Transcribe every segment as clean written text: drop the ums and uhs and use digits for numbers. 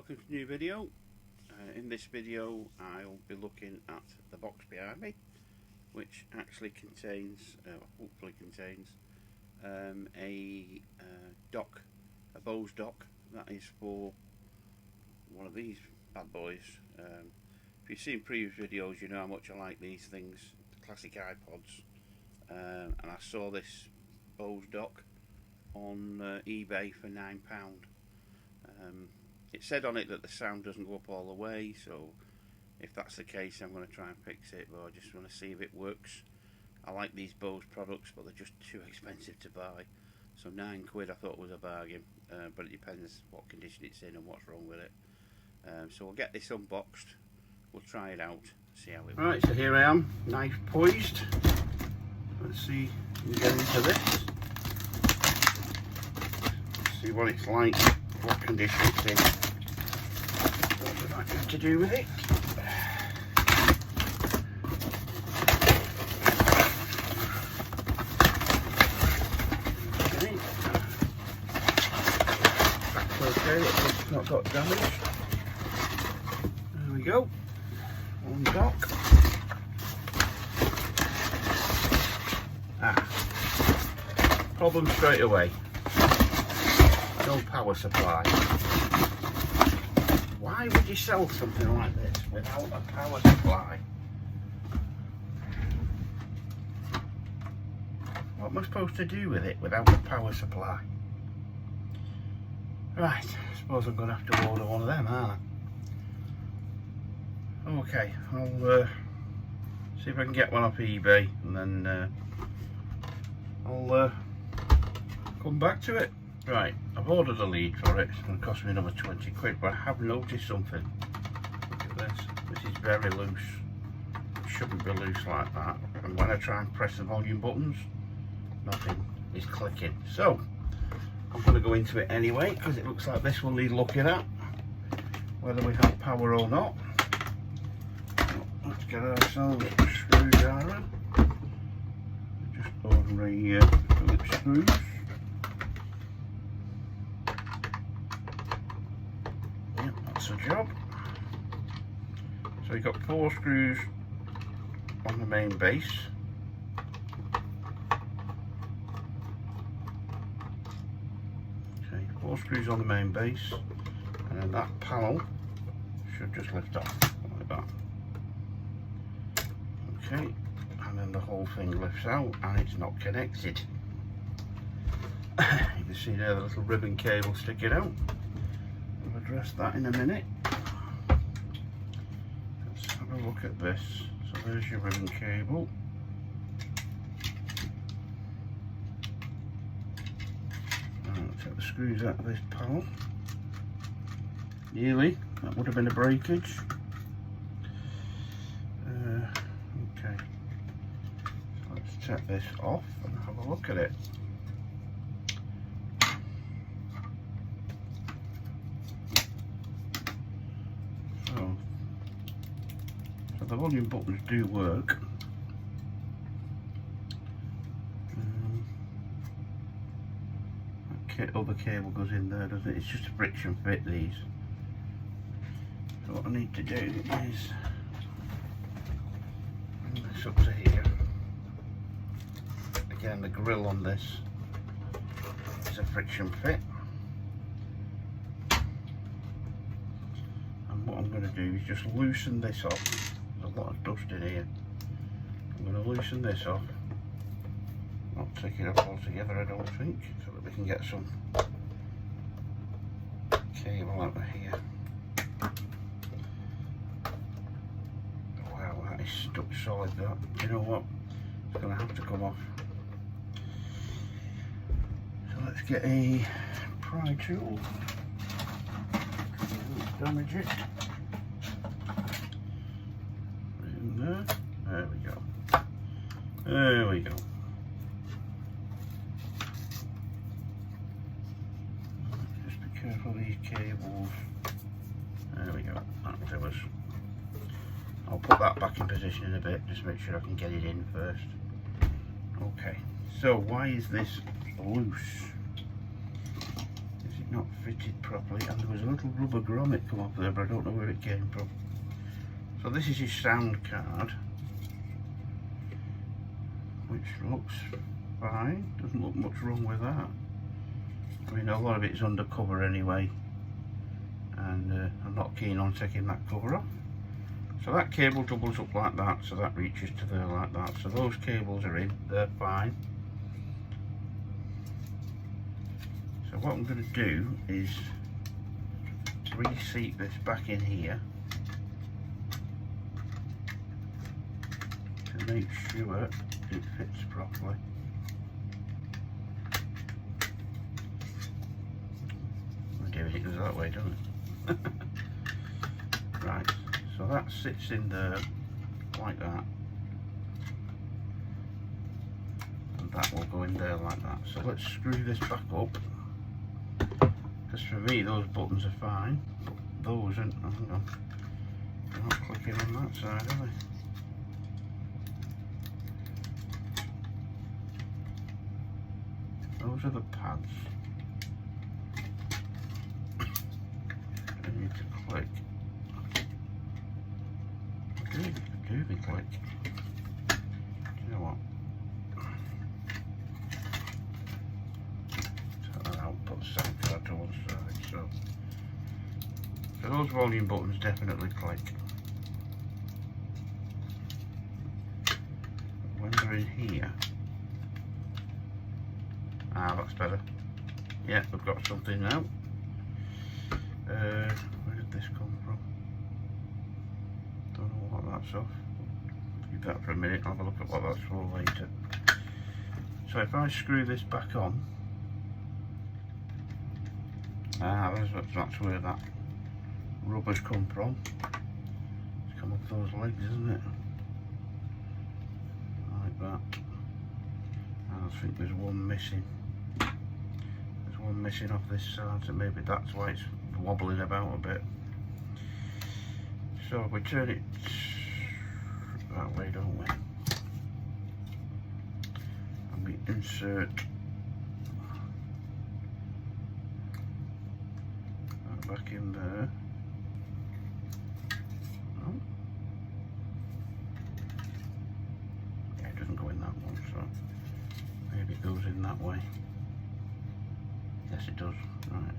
welcome to a new video. In this video I'll be looking at the box behind me, which actually contains, hopefully contains, a dock, a Bose dock that is for one of these bad boys. If you've seen previous videos you know how much I like these things, the classic iPods, and I saw this Bose dock on eBay for £9. It said on it that the sound doesn't go up all the way, so if that's the case I'm going to try and fix it, but I just want to see if it works. I like these Bose products, but they're just too expensive to buy, so £9 I thought was a bargain, but it depends what condition it's in and what's wrong with it. So we'll get this unboxed, we'll try it out, see how it works. Right, so here I am, knife poised. Let's see if we can get into this. Let's see what it's like, what condition it's in, what we might have to do with it. Okay, that's okay, it's not got damage. There we go, on dock. Problem straight away. No power supply. Why would you sell something like this without a power supply? What am I supposed to do with it without a power supply? Right, I suppose I'm going to have to order one of them, aren't I? Okay, I'll see if I can get one off eBay, and then I'll come back to it. Right, I've ordered a lead for it. It's going to cost me another 20 quid, but I have noticed something. Look at this. This is very loose. It shouldn't be loose like that. And when I try and press the volume buttons, nothing is clicking. So, I'm going to go into it anyway, because it looks like this will need looking at, whether we have power or not. Let's get ourselves a screwdriver. Just ordinary Phillips screws. A job. So you've got 4 screws on the main base. Okay, 4 screws on the main base, and then that panel should just lift off like that. Okay, and then the whole thing lifts out and it's not connected. You can see there the little ribbon cable sticking out. Address that in a minute. Let's have a look at this. So there's your ribbon cable. I'll take the screws out of this panel. Nearly, that would have been a breakage. Okay, so let's take this off and have a look at it. So the volume buttons do work. That other cable goes in there, doesn't it? It's just a friction fit, these. So what I need to do is bring this up to here. Again, the grill on this is a friction fit. What I'm going to do is just loosen this off. There's a lot of dust in here. I'm going to loosen this off. Not take it off altogether, I don't think, so that we can get some cable out of here. Wow, that is stuck solid, that. Do you know what? It's going to have to come off. So let's get a pry tool. Damage it. In there. There we go. There we go. Just be careful of these cables. There we go. That'll do us. I'll put that back in position in a bit, just make sure I can get it in first. Okay. So why is this loose? Is it not fitted properly, and there was a little rubber grommet come off there, but I don't know where it came from. So this is his sound card, which looks fine, doesn't look much wrong with that. I mean, a lot of it's undercover anyway, and I'm not keen on taking that cover off. So that cable doubles up like that, so that reaches to there like that. So those cables are in, they're fine. So what I'm going to do is reseat this back in here to make sure it fits properly. It goes that way, doesn't it? Right, so that sits in there like that, and that will go in there like that. So let's screw this back up, because for me those buttons are fine, but those aren't. Hang on, they're not clicking on that side, are they? Those are the pads. Need to click. Do they click? Do you know what? Take that out, put the sound card to one side. So those volume buttons definitely click. When they're in here, that's better. Yeah, we've got something now. Where did this come from? Don't know what that's off. Leave that for a minute, I'll have a look at what that's for later. So if I screw this back on, that's where that rubber's come from. It's come off those legs, isn't it? Like that. And I think there's one missing. There's one missing off this side, so maybe that's why it's wobbling about a bit. So we turn it that way, don't we? And we insert that back in there. Oh. Yeah, it doesn't go in that one, so maybe it goes in that way. Yes, it does. Right.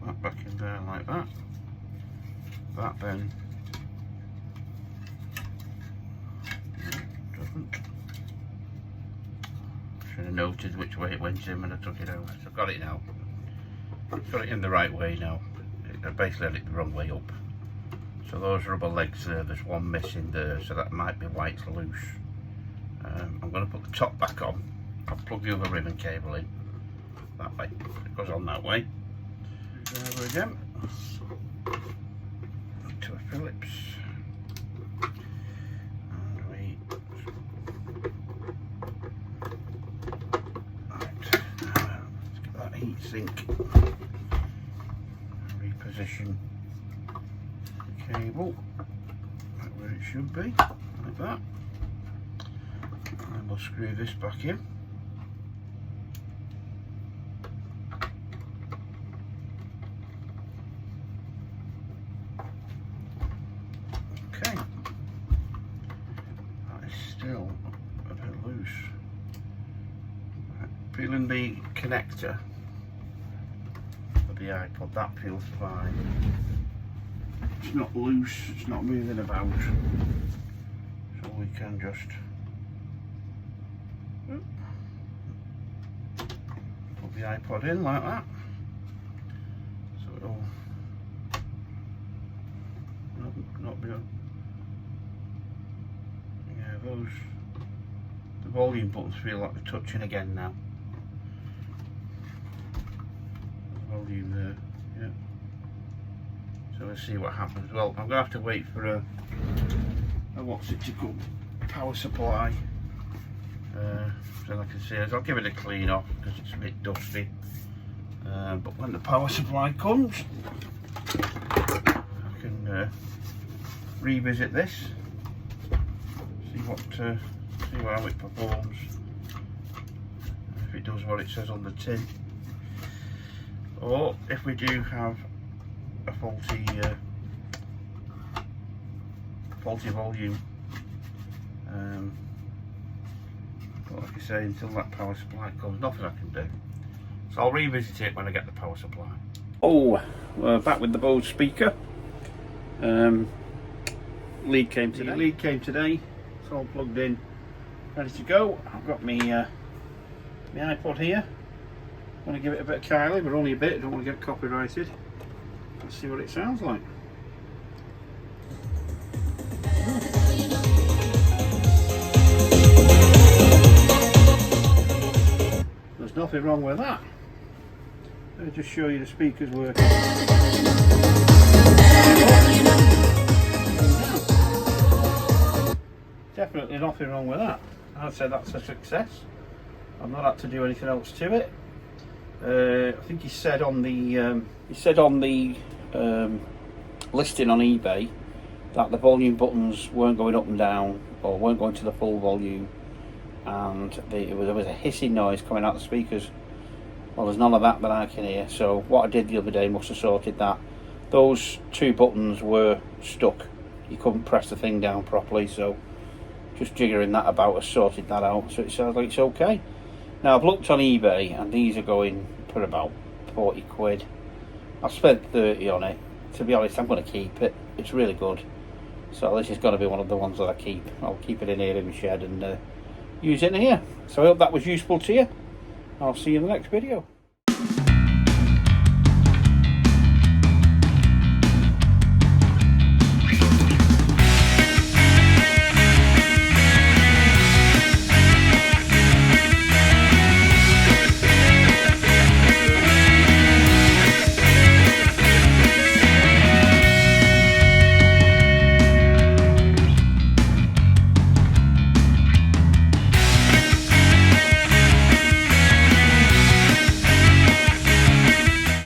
That back in there like that. That then doesn't. Should have noted which way it went in when I took it out. So I've got it now. Got it in the right way now. I basically had it the wrong way up. So those rubber legs there, there's one missing there, so that might be why it's loose. I'm going to put the top back on. I'll plug the other ribbon cable in that way. It goes on that way. Over again to a Phillips, and we now let's get that heat sink, reposition the cable right where it should be, like that, and we'll screw this back in. Still a bit loose. Right. Peeling the connector for the iPod, that feels fine. It's not loose, it's not moving about, so we can just put the iPod in like that, so it'll not be on. Those, the volume buttons feel like they're touching again now. Volume there, yeah. So let's see what happens. Well, I'm gonna have to wait for a what's it called, power supply. So I can see it. I'll give it a clean off because it's a bit dusty. But when the power supply comes, I can revisit this. see how it performs, if it does what it says on the tin, or if we do have a faulty volume. But like I say, until that power supply comes, nothing I can do. So I'll revisit it when I get the power supply. Oh, we're back with the Bose speaker. Lead came today. It's all plugged in, ready to go. I've got my iPod here. I want to give it a bit of Kylie, but only a bit. I don't want to get copyrighted. Let's see what it sounds like. There's nothing wrong with that. Let me just show you the speakers working. Definitely nothing wrong with that. I'd say that's a success. I've not had to do anything else to it. I think he said on the listing on eBay that the volume buttons weren't going up and down, or weren't going to the full volume, and there was a hissing noise coming out of the speakers. Well, there's none of that I can hear. So what I did the other day must have sorted that. Those two buttons were stuck. You couldn't press the thing down properly, so just jiggering that about has sorted that out. So it sounds like it's okay. Now I've looked on eBay and these are going for about 40 quid. I've spent 30 on it. To be honest, I'm going to keep it. It's really good. So this is going to be one of the ones that I keep. I'll keep it in here in the shed and use it in here. So I hope that was useful to you. I'll see you in the next video.